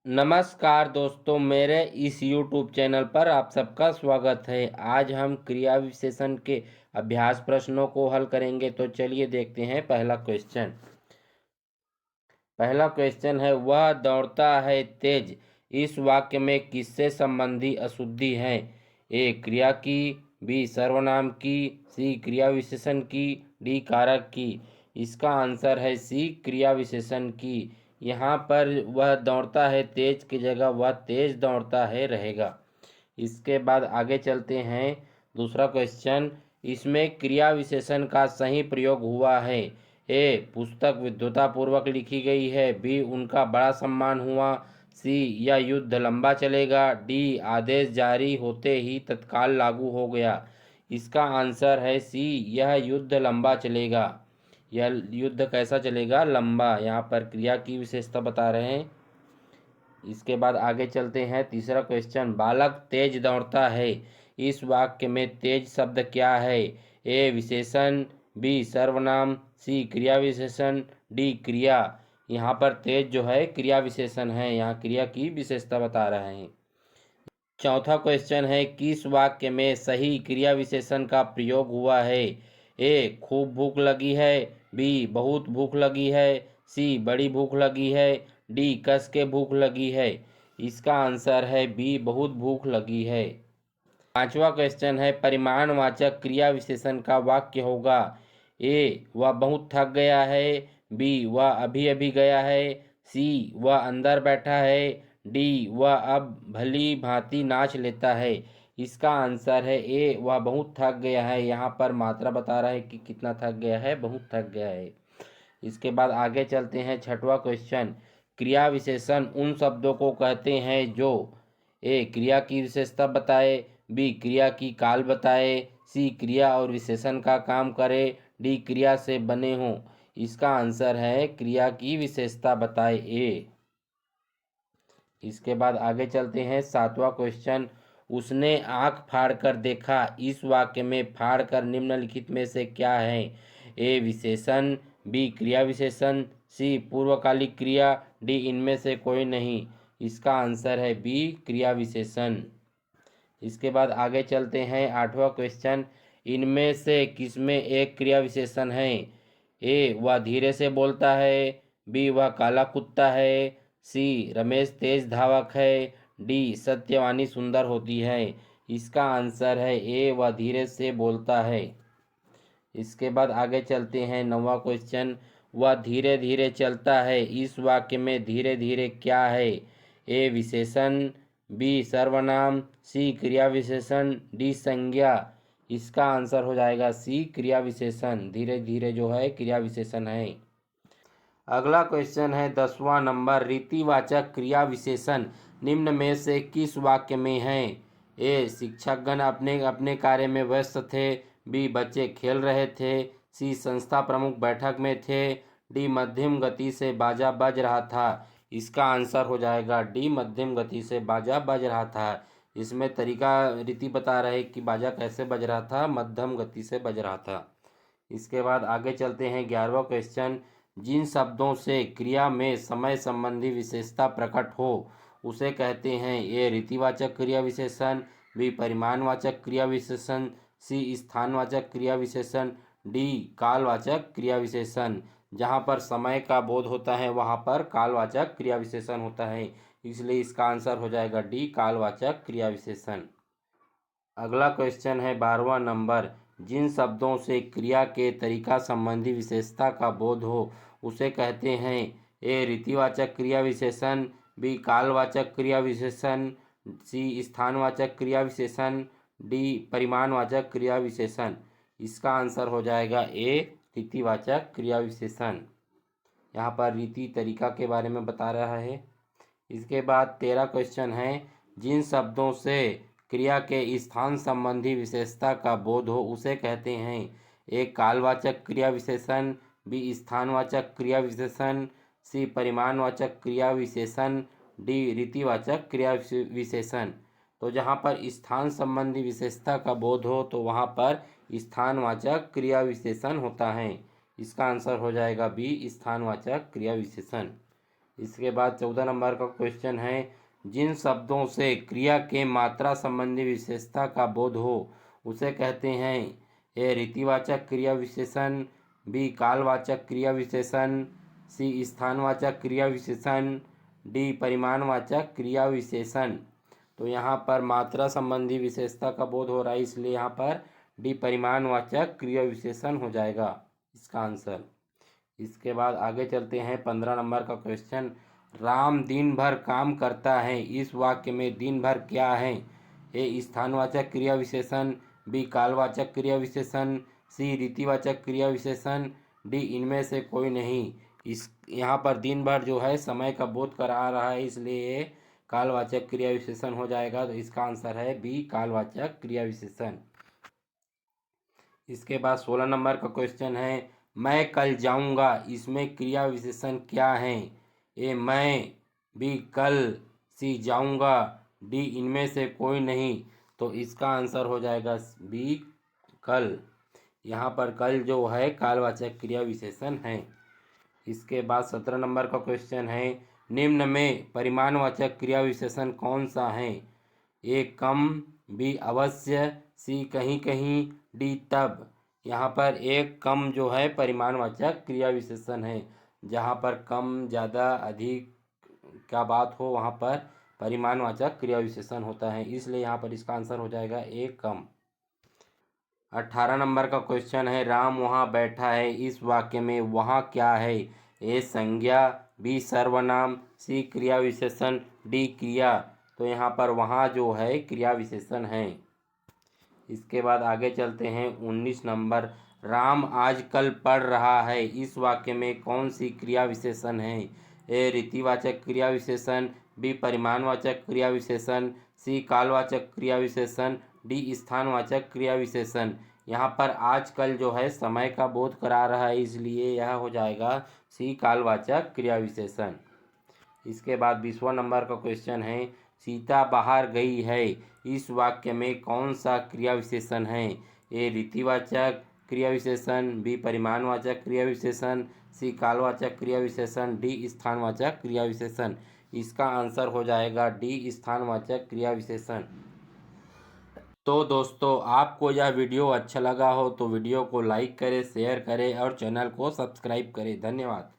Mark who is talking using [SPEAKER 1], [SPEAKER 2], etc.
[SPEAKER 1] नमस्कार दोस्तों, मेरे इस YouTube चैनल पर आप सबका स्वागत है। आज हम क्रिया विशेषण के अभ्यास प्रश्नों को हल करेंगे। तो चलिए देखते हैं पहला क्वेश्चन। पहला क्वेश्चन है, वह दौड़ता है तेज, इस वाक्य में किससे संबंधी अशुद्धि है? ए क्रिया की, बी सर्वनाम की, सी क्रिया विशेषण की, डी कारक की। इसका आंसर है सी क्रिया विशेषण की। यहाँ पर वह दौड़ता है तेज की जगह वह तेज दौड़ता है रहेगा। इसके बाद आगे चलते हैं। दूसरा क्वेश्चन, इसमें क्रिया विशेषण का सही प्रयोग हुआ है। ए पुस्तक विद्वतापूर्वक लिखी गई है, बी उनका बड़ा सम्मान हुआ, सी यह युद्ध लंबा चलेगा, डी आदेश जारी होते ही तत्काल लागू हो गया। इसका आंसर है सी यह युद्ध लंबा चलेगा। यह युद्ध कैसा चलेगा? लंबा। यहाँ पर क्रिया की विशेषता बता रहे हैं। इसके बाद आगे चलते हैं। तीसरा क्वेश्चन, बालक तेज दौड़ता है, इस वाक्य में तेज शब्द क्या है? ए विशेषण, बी सर्वनाम, सी क्रिया विशेषण, डी क्रिया। यहाँ पर तेज जो है क्रिया विशेषण है, यहाँ क्रिया की विशेषता बता रहे हैं। चौथा क्वेश्चन है, किस वाक्य में सही क्रिया विशेषण का प्रयोग हुआ है? ए खूब भूख लगी है, बी बहुत भूख लगी है, सी बड़ी भूख लगी है, डी कस के भूख लगी है। इसका आंसर है बी बहुत भूख लगी है। पांचवा क्वेश्चन है, परिमाणवाचक क्रिया विशेषण का वाक्य होगा। ए वह बहुत थक गया है, बी वह अभी अभी गया है, सी वह अंदर बैठा है, डी वह अब भली भांति नाच लेता है। इसका आंसर है ए वह बहुत थक गया है। यहाँ पर मात्रा बता रहा है कि कितना थक गया है, बहुत थक गया है। इसके बाद आगे चलते हैं। छठवां क्वेश्चन, क्रिया विशेषण उन शब्दों को कहते हैं जो ए क्रिया की विशेषता बताए, बी क्रिया की काल बताए, सी क्रिया और विशेषण का काम करे, डी क्रिया से बने हों। इसका आंसर है क्रिया की विशेषता बताए ए। इसके बाद आगे चलते हैं। सातवां क्वेश्चन, उसने आंख फाड़ कर देखा, इस वाक्य में फाड़ कर निम्नलिखित में से क्या है? ए विशेषण, बी क्रिया विशेषण, सी पूर्वकालिक क्रिया, डी इनमें से कोई नहीं। इसका आंसर है बी क्रिया विशेषण। इसके बाद आगे चलते हैं। आठवां क्वेश्चन, इनमें से किसमें एक क्रिया विशेषण है? ए वह धीरे से बोलता है, बी वह काला कुत्ता है, सी रमेश तेज धावक है, डी सत्यवानी सुंदर होती है। इसका आंसर है ए वह धीरे से बोलता है। इसके बाद आगे चलते हैं। नौवां क्वेश्चन, वह धीरे धीरे चलता है, इस वाक्य में धीरे धीरे क्या है? ए विशेषण, बी सर्वनाम, सी क्रिया विशेषण, डी संज्ञा। इसका आंसर हो जाएगा सी क्रिया विशेषण। धीरे धीरे जो है क्रिया विशेषण है। अगला क्वेश्चन है 10वां नंबर, रीतिवाचक क्रिया विशेषण निम्न में से किस वाक्य में है? ए शिक्षकगण अपने अपने कार्य में व्यस्त थे, बी बच्चे खेल रहे थे, सी संस्था प्रमुख बैठक में थे, डी मध्यम गति से बाजा बज रहा था। इसका आंसर हो जाएगा डी मध्यम गति से बाजा बज रहा था। इसमें तरीका रीति बता रहे कि बाजा कैसे बज रहा था, मध्यम गति से बज रहा था। इसके बाद आगे चलते हैं। 11वां क्वेश्चन, जिन शब्दों से क्रिया में समय संबंधी विशेषता प्रकट हो उसे कहते हैं। ए रीतिवाचक क्रिया विशेषण, बी परिमाणवाचक क्रिया विशेषण, सी स्थानवाचक क्रिया विशेषण, डी कालवाचक क्रिया विशेषण। जहाँ पर समय का बोध होता है वहाँ पर कालवाचक क्रिया विशेषण होता है, इसलिए इसका आंसर हो जाएगा डी कालवाचक क्रिया विशेषण। अगला क्वेश्चन है 12वां नंबर, जिन शब्दों से क्रिया के तरीका संबंधी विशेषता का बोध हो उसे कहते हैं। ए रीतिवाचक क्रिया विशेषण, बी कालवाचक क्रिया विशेषण, सी स्थानवाचक क्रिया विशेषण, डी परिमाणवाचक क्रिया विशेषण। इसका आंसर हो जाएगा ए रीतिवाचक क्रिया विशेषण। यहाँ पर रीति तरीका के बारे में बता रहा है। इसके बाद 13 क्वेश्चन है, जिन शब्दों से क्रिया के स्थान संबंधी विशेषता का बोध हो उसे कहते हैं। ए कालवाचक क्रिया विशेषण, बी स्थानवाचक क्रिया विशेषण, सी परिमाणवाचक क्रिया विशेषण, डी रीतिवाचक क्रिया विशेषण। तो जहाँ पर स्थान संबंधी विशेषता का बोध हो तो वहाँ पर स्थानवाचक क्रिया विशेषण होता है। इसका आंसर हो जाएगा बी स्थानवाचक क्रिया विशेषण। इसके बाद 14 नंबर का क्वेश्चन है, जिन शब्दों से क्रिया के मात्रा संबंधी विशेषता का बोध हो उसे कहते हैं। ए रीतिवाचक क्रिया विशेषण, बी कालवाचक क्रिया विशेषण, सी स्थानवाचक क्रिया विशेषण, डी परिमाणवाचक क्रिया विशेषण। तो यहाँ पर मात्रा संबंधी विशेषता का बोध हो रहा है, इसलिए यहाँ पर डी परिमाणवाचक क्रिया विशेषण हो जाएगा इसका आंसर। इसके बाद आगे चलते हैं 15 नंबर का क्वेश्चन, राम दिन भर काम करता है, इस वाक्य में दिन भर क्या है। ए स्थानवाचक क्रिया विशेषण, बी कालवाचक क्रिया विशेषण, सी रीतिवाचक क्रिया विशेषण, डी इनमें से कोई नहीं। इस यहाँ पर दिन भर जो है समय का बोध करा रहा है, इसलिए ये कालवाचक क्रिया विशेषण हो जाएगा। तो इसका आंसर है बी कालवाचक क्रिया विशेषण। इसके बाद 16 नंबर का क्वेश्चन है, मैं कल जाऊंगा, इसमें क्रिया विशेषण क्या है। ए मैं, बी कल, सी जाऊंगा, डी इनमें से कोई नहीं। तो इसका आंसर हो जाएगा बी कल। यहाँ पर कल जो है कालवाचक क्रिया विशेषण है। इसके बाद 17 नंबर का क्वेश्चन है, निम्न में परिमाणवाचक क्रिया विशेषण कौन सा है। ए कम, बी अवश्य, सी कहीं कहीं, डी तब। यहाँ पर एक कम जो है परिमाणवाचक क्रिया विशेषण है। जहाँ पर कम, ज़्यादा, अधिक का बात हो वहाँ पर परिमाणवाचक क्रिया विशेषण होता है, इसलिए यहाँ पर इसका आंसर हो जाएगा एक कम। 18 नंबर का क्वेश्चन है, राम वहाँ बैठा है, इस वाक्य में वहाँ क्या है। ए संज्ञा, बी सर्वनाम, सी क्रिया विशेषण, डी क्रिया। तो यहाँ पर वहाँ जो है क्रिया विशेषण है। इसके बाद आगे चलते हैं 19 नंबर, राम आजकल पढ़ रहा है, इस वाक्य में कौन सी क्रिया विशेषण है। ए रीतिवाचक क्रिया विशेषण, बी परिमाणवाचक क्रिया विशेषण, सी कालवाचक क्रिया विशेषण, डी स्थानवाचक क्रिया विशेषण। यहाँ पर आजकल जो है समय का बोध करा रहा है, इसलिए यह हो जाएगा सी कालवाचक क्रिया विशेषण। इसके बाद 20वां नंबर का क्वेश्चन है, सीता बाहर गई है, इस वाक्य में कौन सा क्रिया विशेषण है। ए रीतिवाचक क्रिया विशेषण, बी परिमाणवाचक क्रिया विशेषण, सी कालवाचक क्रिया विशेषण, डी स्थानवाचक क्रिया विशेषण। इसका आंसर हो जाएगा डी स्थानवाचक क्रिया विशेषण। तो दोस्तों, आपको यह वीडियो अच्छा लगा हो तो वीडियो को लाइक करें, शेयर करें और चैनल को सब्सक्राइब करें। धन्यवाद।